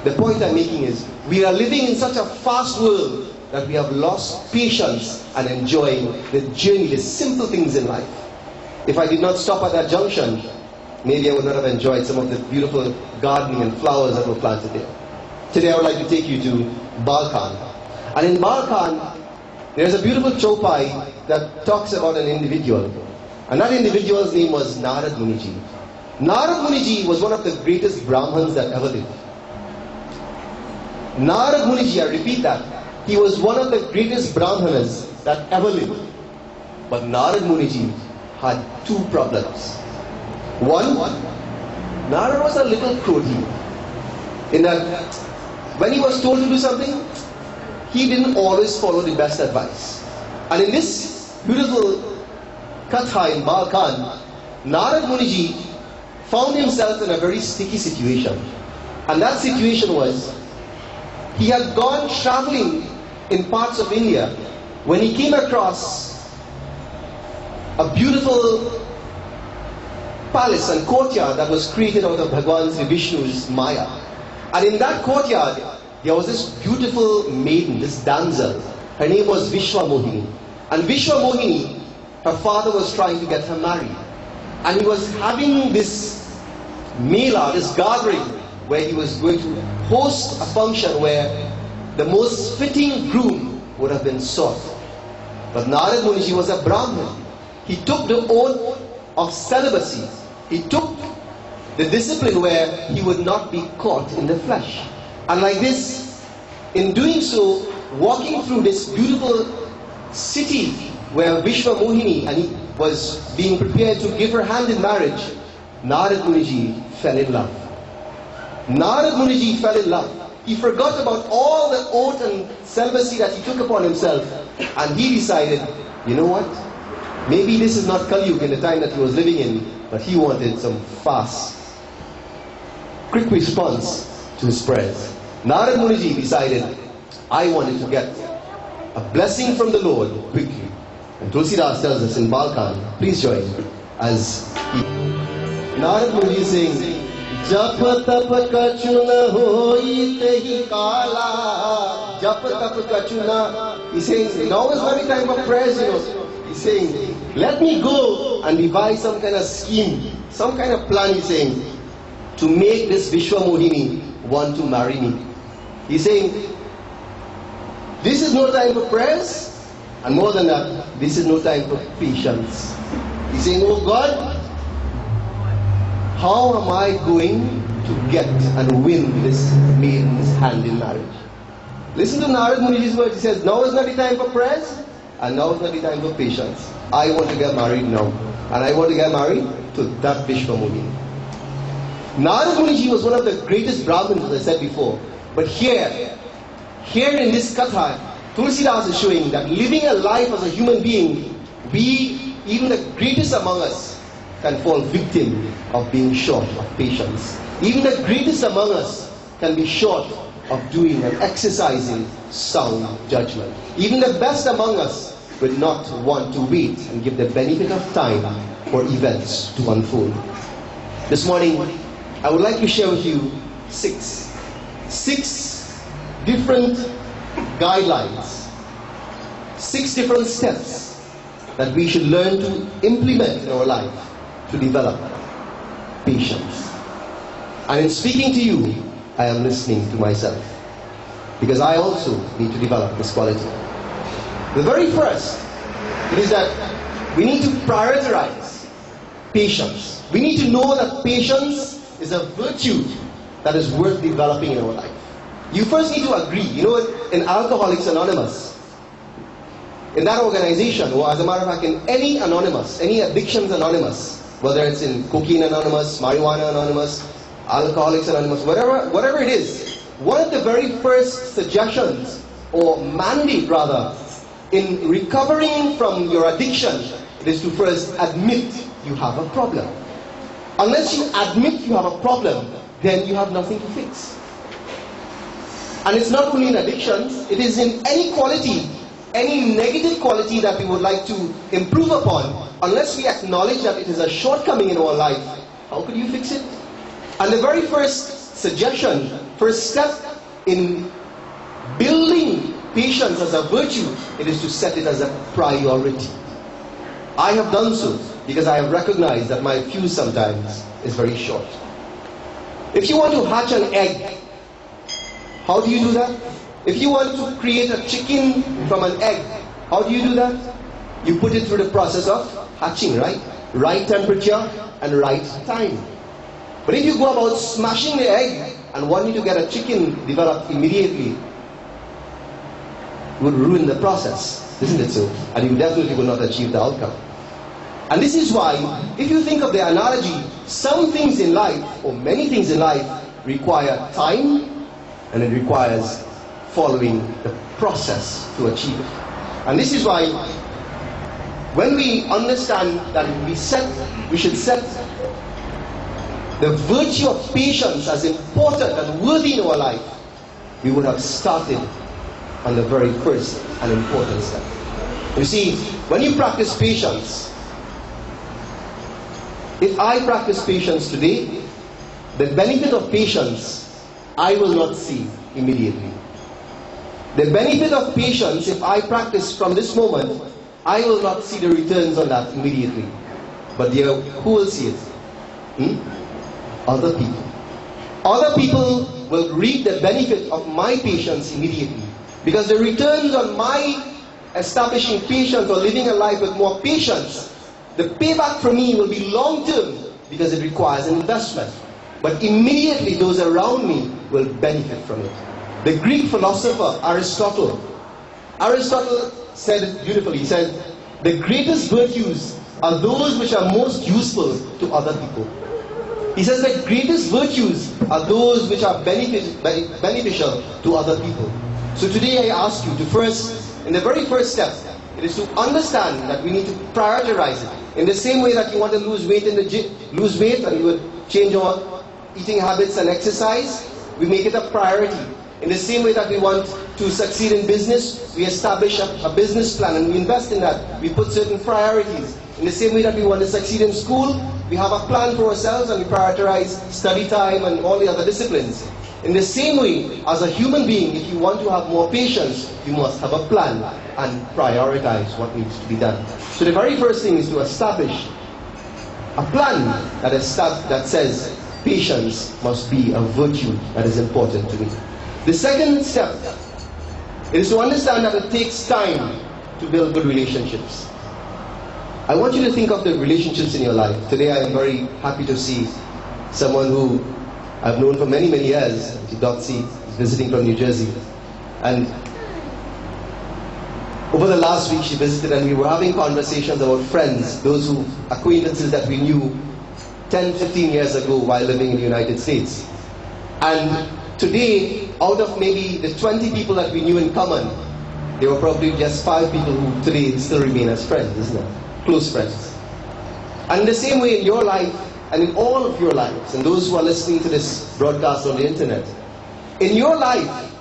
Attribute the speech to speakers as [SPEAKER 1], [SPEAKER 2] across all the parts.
[SPEAKER 1] The point I'm making is, we are living in such a fast world that we have lost patience and enjoying the journey, the simple things in life. If I did not stop at that junction, maybe I would not have enjoyed some of the beautiful gardening and flowers that were planted there. Today I would like to take you to Balkan. And in Balkan, there's a beautiful chopai that talks about an individual. And that individual's name was Narad Muniji. Narad Muniji was one of the greatest Brahmins that ever lived. Narad Muniji, I repeat that, he was one of the greatest Brahmanas that ever lived. But Narad Muniji had two problems. One, Narad was a little crotty, in that when he was told to do something, he didn't always follow the best advice. And in this beautiful Katha in Balkan, Narad Muniji found himself in a very sticky situation. And that situation was, he had gone traveling in parts of India when he came across a beautiful palace and courtyard that was created out of Bhagwan Sri Vishnu's Maya. And in that courtyard, there was this beautiful maiden, this damsel. Her name was Vishwamohini. And Vishwamohini, her father was trying to get her married. And he was having this mela, this gathering, where he was going to host a function where the most fitting groom would have been sought. But Narad Muniji was a Brahmin. He took the oath of celibacy. He took the discipline where he would not be caught in the flesh. And like this, in doing so, walking through this beautiful city where Vishwamohini and he was being prepared to give her hand in marriage, Narad Muniji fell in love. Narad Muniji fell in love. He forgot about all the oath and celibacy that he took upon himself, and he decided, you know what? Maybe this is not Kali Yuga in the time that he was living in, but he wanted some fast, quick response to his prayers. Narad Muniji decided, I wanted to get a blessing from the Lord quickly. And Tulsidas tells us in Balkan, please join as he... Narad Muniji is saying, Jap tap kachuna hoi tehi kala. Jap tap kachuna. He's saying, now is not the time for prayers, you know. He's saying, let me go and devise some kind of scheme, some kind of plan, he's saying, to make this Vishwamohini want to marry me. He's saying, this is no time for prayers, and more than that, this is no time for patience. He's saying, oh God, how am I going to get and win this maiden's hand in marriage? Listen to Narad Muniji's words. He says, now is not the time for prayers, and now is not the time for patience. I want to get married now. And I want to get married to that Vishwamohini. Narad Muniji was one of the greatest Brahmins, as I said before. But here in this Katha, Tulsidas is showing that living a life as a human being, we, even the greatest among us, can fall victim of being short of patience. Even the greatest among us can be short of doing and exercising sound judgment. Even the best among us will not want to wait and give the benefit of time for events to unfold. This morning, I would like to share with you six different guidelines, 6 different steps that we should learn to implement in our life to develop patience. And in speaking to you, I am listening to myself, because I also need to develop this quality. The very first is that we need to prioritize patience. We need to know that patience is a virtue that is worth developing in our life. You first need to agree. You know, in Alcoholics Anonymous, in that organization, or as a matter of fact, in any Anonymous, any Addictions Anonymous, whether it's in Cocaine Anonymous, Marijuana Anonymous, Alcoholics Anonymous, whatever it is, one of the very first suggestions, or mandate rather, in recovering from your addiction, it is to first admit you have a problem. Unless you admit you have a problem, then you have nothing to fix. And it's not only in addictions, it is in any quality, any negative quality that we would like to improve upon. Unless we acknowledge that it is a shortcoming in our life, how could you fix it? And the very first suggestion first step in building patience as a virtue, it is to set it as a priority. I have done so because I have recognized that my fuse sometimes is very short. If you want to hatch an egg, how do you do that? If you want to create a chicken from an egg, how do you do that? You put it through the process of hatching, right? Right temperature and right time. But if you go about smashing the egg and wanting to get a chicken developed immediately, it would ruin the process, isn't it so? And you definitely will not achieve the outcome. And this is why, if you think of the analogy, some things in life, or many things in life, require time, and it requires following the process to achieve it. And this is why, when we understand that we should set the virtue of patience as important and worthy in our life, we would have started on the very first and important step. You see, when you practice patience, if I practice patience today, the benefit of patience I will not see immediately. The benefit of patience, if I practice from this moment, I will not see the returns on that immediately. But who will see it? Other people. Other people will reap the benefit of my patience immediately. Because the returns on my establishing patience or living a life with more patience, the payback for me will be long term because it requires an investment. But immediately those around me will benefit from it. The Greek philosopher Aristotle said it beautifully. He said, the greatest virtues are those which are most useful to other people. He says the greatest virtues are those which are beneficial to other people. So today I ask you to first, in the very first step, it is to understand that we need to prioritize it. In the same way that you want to lose weight in the gym, lose weight and you would change your eating habits and exercise, we make it a priority. In the same way that we want to succeed in business, we establish a business plan and we invest in that. We put certain priorities. In the same way that we want to succeed in school, we have a plan for ourselves and we prioritize study time and all the other disciplines. In the same way, as a human being, if you want to have more patience, you must have a plan and prioritize what needs to be done. So the very first thing is to establish a plan that says patience must be a virtue that is important to me. The second step is to understand that it takes time to build good relationships. I want you to think of the relationships in your life. Today I am very happy to see someone who I've known for many, many years, Dotsie, is visiting from New Jersey. And over the last week she visited and we were having conversations about friends, acquaintances that we knew 10, 15 years ago while living in the United States. And today, out of maybe the 20 people that we knew in common, there were probably just 5 people who today still remain as friends, isn't it? Close friends. And in the same way in your life, and in all of your lives, and those who are listening to this broadcast on the internet, in your life,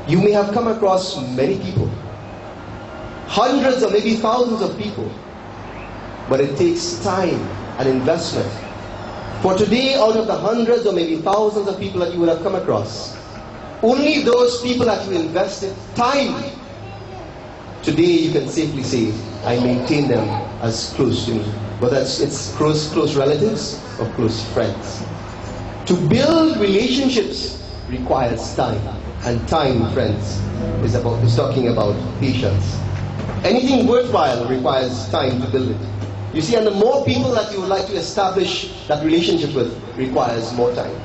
[SPEAKER 1] you may have come across many people, hundreds or maybe thousands of people, but it takes time and investment. For today, out of the hundreds or maybe thousands of people that you would have come across, only those people that you invested time, today you can safely say, I maintain them as close to me. Whether it's close relatives or close friends. To build relationships requires time. And time, friends, is talking about patience. Anything worthwhile requires time to build it. You see, and the more people that you would like to establish that relationship with requires more time.